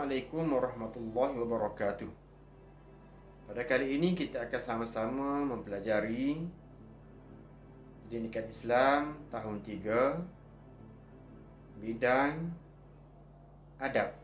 Assalamualaikum warahmatullahi wabarakatuh. Pada kali ini kita akan sama-sama mempelajari Pendidikan Islam tahun 3 bidang adab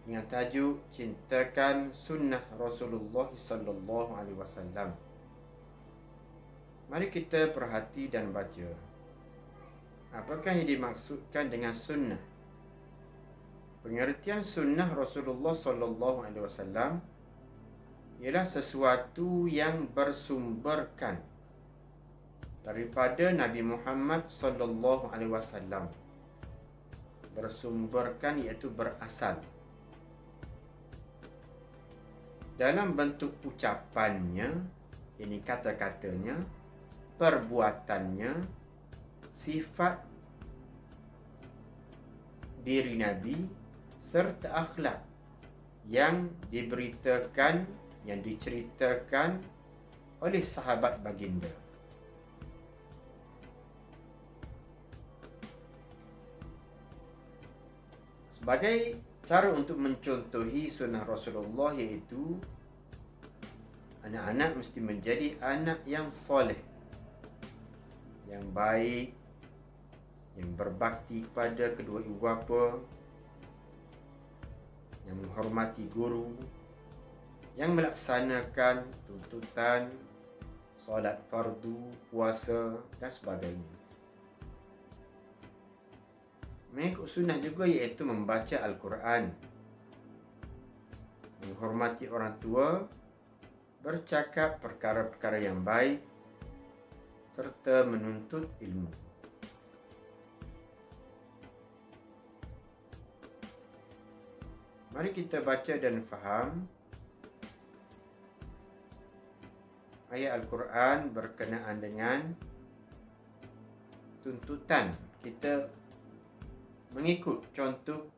dengan tajuk Cintakan Sunnah Rasulullah sallallahu alaihi wasallam. Mari kita perhati dan baca. Apakah yang dimaksudkan dengan sunnah? Pengertian sunnah Rasulullah sallallahu alaihi wasallam ialah sesuatu yang bersumberkan daripada Nabi Muhammad sallallahu alaihi wasallam. Bersumberkan iaitu berasal. Dalam bentuk ucapannya, ini kata-katanya, perbuatannya, sifat diri Nabi serta akhlak yang diberitakan, yang diceritakan oleh sahabat baginda. Sebagai cara untuk mencontohi sunnah Rasulullah iaitu anak-anak mesti menjadi anak yang soleh, yang baik, yang berbakti kepada kedua ibu bapa, yang menghormati guru, yang melaksanakan tuntutan solat fardu, puasa dan sebagainya. Mengikut sunnah juga iaitu membaca Al-Quran, menghormati orang tua, bercakap perkara-perkara yang baik serta menuntut ilmu. Mari kita baca dan faham ayat Al-Quran berkenaan dengan tuntutan kita mengikut contoh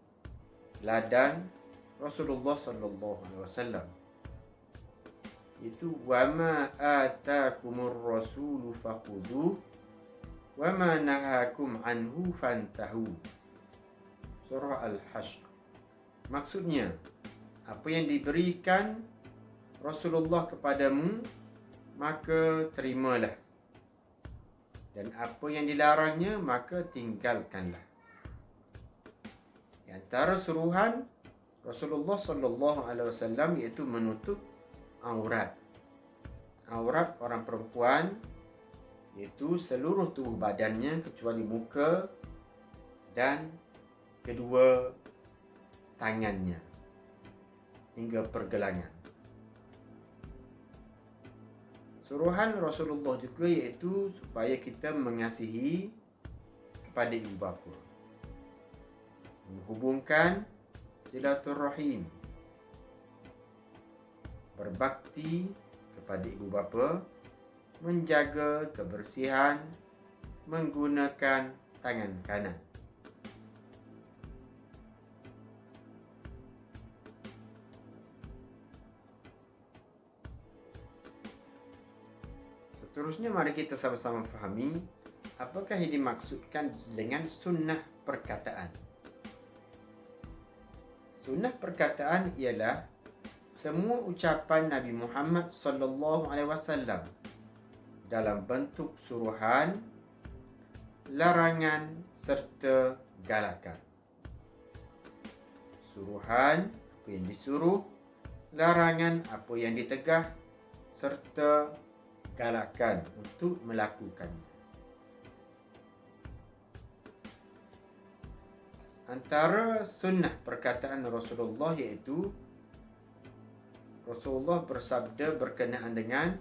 teladan Rasulullah sallallahu alaihi wasallam. Itu wama atakumur rasulu fakhudhu wama nahakum anhu fantahu. Surah Al-Hasyr. Maksudnya, apa yang diberikan Rasulullah kepadamu, maka terimalah. Dan apa yang dilarangnya, maka tinggalkanlah. Di antara suruhan Rasulullah sallallahu alaihi wasallam iaitu menutup aurat. Aurat orang perempuan iaitu seluruh tubuh badannya kecuali muka dan kedua tangannya hingga pergelangan. Suruhan Rasulullah juga iaitu supaya kita mengasihi kepada ibu bapa, menghubungkan silaturahim, berbakti kepada ibu bapa, menjaga kebersihan, menggunakan tangan kanan. Seterusnya mari kita sama-sama fahami apakah yang dimaksudkan dengan sunnah perkataan. Sunnah perkataan ialah semua ucapan Nabi Muhammad sallallahu alaihi wasallam dalam bentuk suruhan, larangan serta galakan. Suruhan apa yang disuruh, larangan apa yang ditegah serta galakan untuk melakukannya. Antara sunnah perkataan Rasulullah iaitu Rasulullah bersabda berkenaan dengan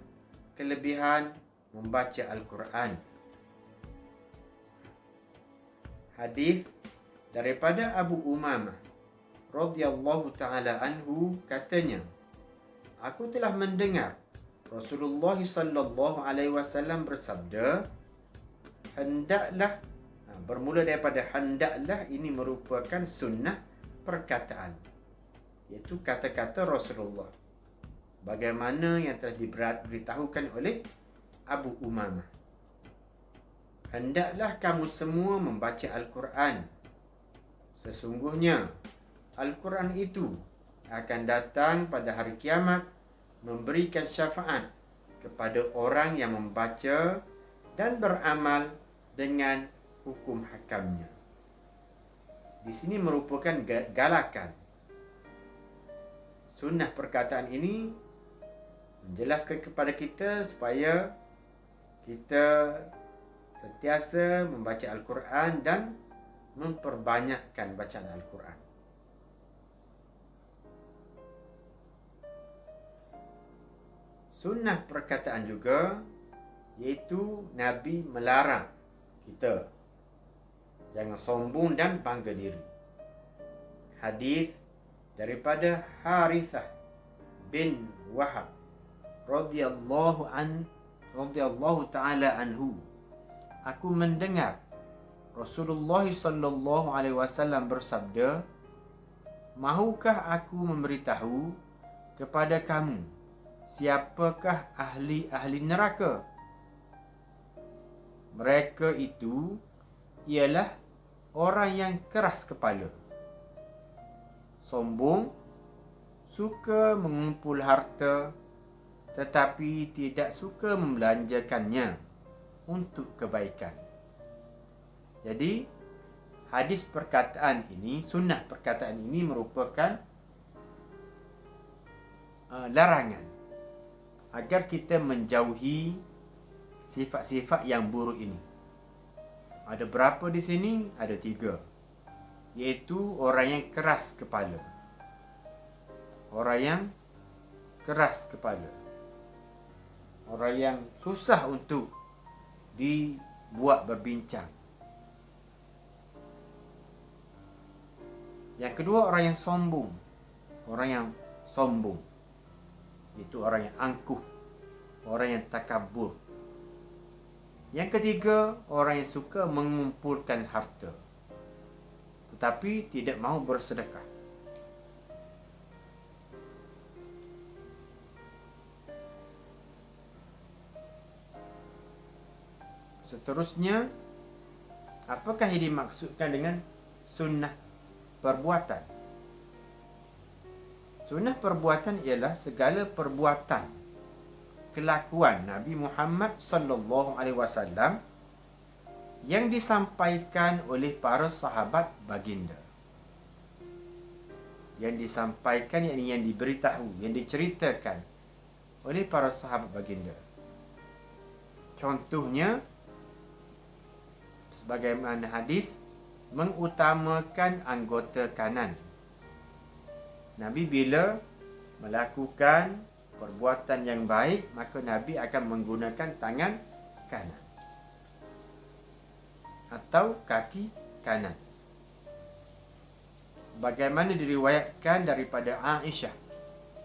kelebihan membaca Al-Quran. Hadis daripada Abu Umamah radhiyallahu taala anhu katanya, aku telah mendengar Rasulullah sallallahu alaihi wasallam bersabda, hendaklah, bermula daripada hendaklah ini merupakan sunnah perkataan, iaitu kata-kata Rasulullah bagaimana yang telah diberitahukan oleh Abu Umamah. Hendaklah kamu semua membaca Al-Quran. Sesungguhnya Al-Quran itu akan datang pada hari kiamat memberikan syafaat kepada orang yang membaca dan beramal dengan hukum hakamnya. Di sini merupakan galakan. Sunnah perkataan ini menjelaskan kepada kita supaya kita sentiasa membaca Al-Quran dan memperbanyakkan bacaan Al-Quran. Sunnah perkataan juga iaitu Nabi melarang kita jangan sombong dan bangga diri. Hadis daripada Harithah bin Wahab radhiyallahu taala anhu, aku mendengar Rasulullah sallallahu alaihi wasallam bersabda, mahukah aku memberitahu kepada kamu siapakah ahli-ahli neraka? Mereka itu ialah orang yang keras kepala, sombong, suka mengumpul harta tetapi tidak suka membelanjakannya untuk kebaikan. Jadi, hadis perkataan ini, sunnah perkataan ini merupakan larangan agar kita menjauhi sifat-sifat yang buruk ini. Ada berapa di sini? Ada 3. Iaitu orang yang keras kepala. Orang yang keras kepala. Orang yang susah untuk dibuat berbincang. Yang kedua, orang yang sombong. Orang yang sombong. Itu orang yang angkuh. Orang yang takabur. Yang ketiga, orang yang suka mengumpulkan harta tetapi tidak mahu bersedekah. Seterusnya, apakah yang dimaksudkan dengan sunnah perbuatan? Sunnah perbuatan ialah segala perbuatan, kelakuan Nabi Muhammad sallallahu alaihi wasallam yang disampaikan oleh para sahabat baginda. Yang disampaikan, yang diberitahu, yang diceritakan oleh para sahabat baginda. Contohnya, sebagaimana hadis, mengutamakan anggota kanan. Nabi bila melakukan perbuatan yang baik, maka Nabi akan menggunakan tangan kanan atau kaki kanan. Sebagaimana diriwayatkan daripada Aisyah,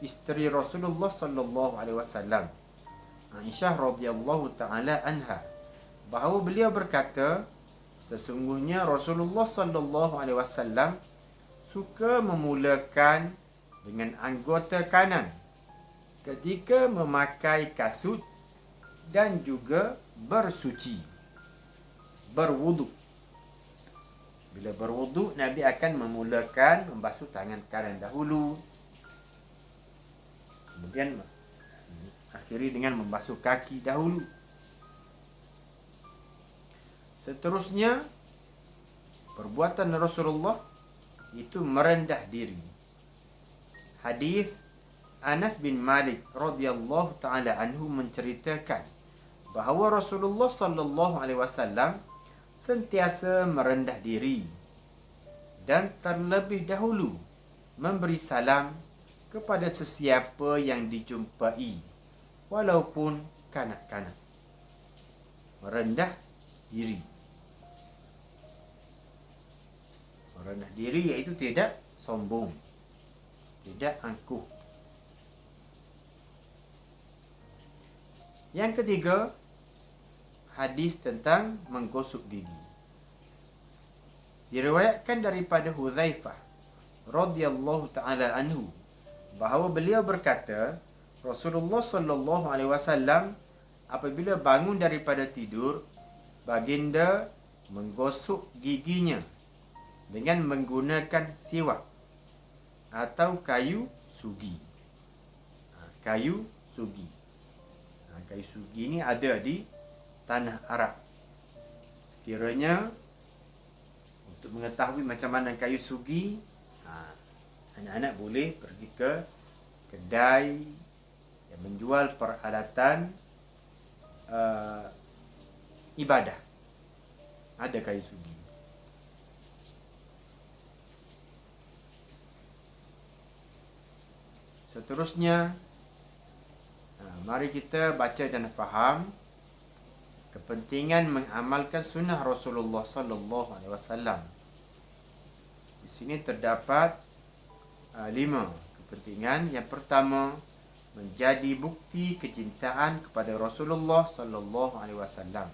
isteri Rasulullah sallallahu alaihi wasallam, Aisyah radhiyallahu taala anha, bahawa beliau berkata, sesungguhnya Rasulullah sallallahu alaihi wasallam suka memulakan dengan anggota kanan ketika memakai kasut dan juga bersuci, berwuduk. Bila berwuduk, Nabi akan memulakan membasuh tangan kanan dahulu, kemudian akhiri dengan membasuh kaki dahulu. Seterusnya, perbuatan Rasulullah itu merendah diri. Hadis Anas bin Malik radhiyallahu taala anhu menceritakan bahawa Rasulullah sallallahu alaihi wasallam sentiasa merendah diri dan terlebih dahulu memberi salam kepada sesiapa yang dijumpai, walaupun kanak-kanak. Merendah diri. Merendah diri iaitu tidak sombong, tidak angkuh. Yang ketiga, hadis tentang menggosok gigi. Diriwayatkan daripada Hudzaifah radhiyallahu taala anhu bahawa beliau berkata, Rasulullah sallallahu alaihi wasallam apabila bangun daripada tidur, baginda menggosok giginya dengan menggunakan siwak atau kayu sugi. Kayu sugi. Kayu sugi ini ada di tanah Arab. Sekiranya untuk mengetahui macam mana kayu sugi, anak-anak boleh pergi ke kedai yang menjual peralatan ibadah. Ada kayu sugi. Seterusnya, mari kita baca dan faham kepentingan mengamalkan sunnah Rasulullah sallallahu alaihi wasallam. Di sini terdapat 5 kepentingan. Yang pertama, menjadi bukti kecintaan kepada Rasulullah sallallahu alaihi wasallam.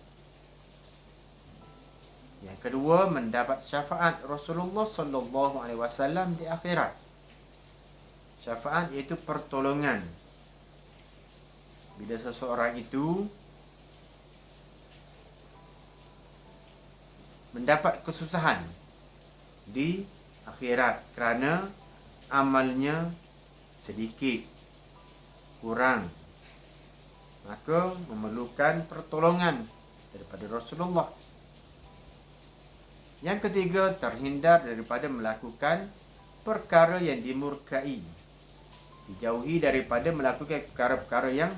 Yang kedua, mendapat syafaat Rasulullah sallallahu alaihi wasallam di akhirat. Syafaat iaitu pertolongan. Bila seseorang itu mendapat kesusahan di akhirat kerana amalnya sedikit, kurang, maka memerlukan pertolongan daripada Rasulullah. Yang ketiga, terhindar daripada melakukan perkara yang dimurkai. Dijauhi daripada melakukan perkara-perkara yang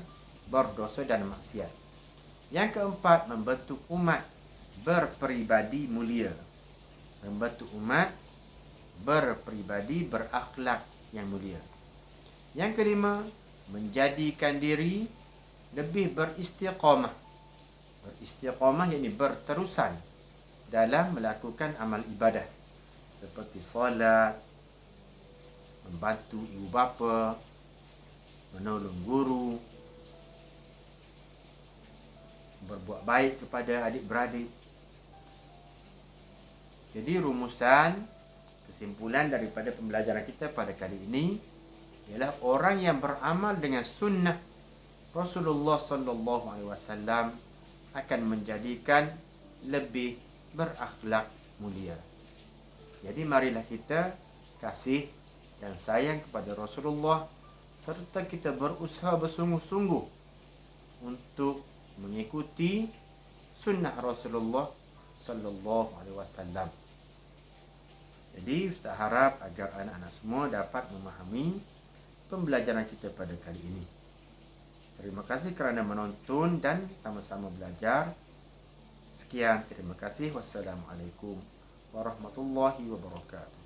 berdosa dan maksiat. Yang keempat, membentuk umat berperibadi mulia. Membentuk umat berperibadi berakhlak yang mulia. Yang kelima, menjadikan diri lebih beristiqamah. Beristiqamah yakni berterusan dalam melakukan amal ibadah seperti solat, membantu ibu bapa, menolong guru, berbuat baik kepada adik-beradik. Jadi rumusan, kesimpulan daripada pembelajaran kita pada kali ini ialah orang yang beramal dengan sunnah Rasulullah sallallahu alaihi wasallam akan menjadikan lebih berakhlak mulia. Jadi marilah kita kasih dan sayang kepada Rasulullah serta kita berusaha bersungguh-sungguh untuk mengikuti sunnah Rasulullah sallallahu alaihi wasallam. Jadi Ustaz harap agar anak-anak semua dapat memahami pembelajaran kita pada kali ini. Terima kasih kerana menonton dan sama-sama belajar. Sekian, terima kasih. Wassalamualaikum warahmatullahi wabarakatuh.